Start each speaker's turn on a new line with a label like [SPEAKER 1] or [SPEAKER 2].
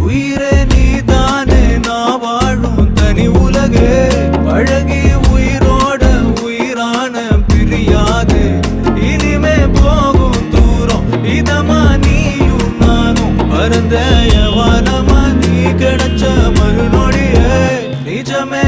[SPEAKER 1] உயிரே நீதானே நான் வாழும் தனி உலகே பழகி உயிரோட உயிரான பிரியாது இனிமே போகும் தூரம் இதமா நீயும் நானும் பரந்த வானமா நீ கிடைச்ச மறுநொடியே நிஜமே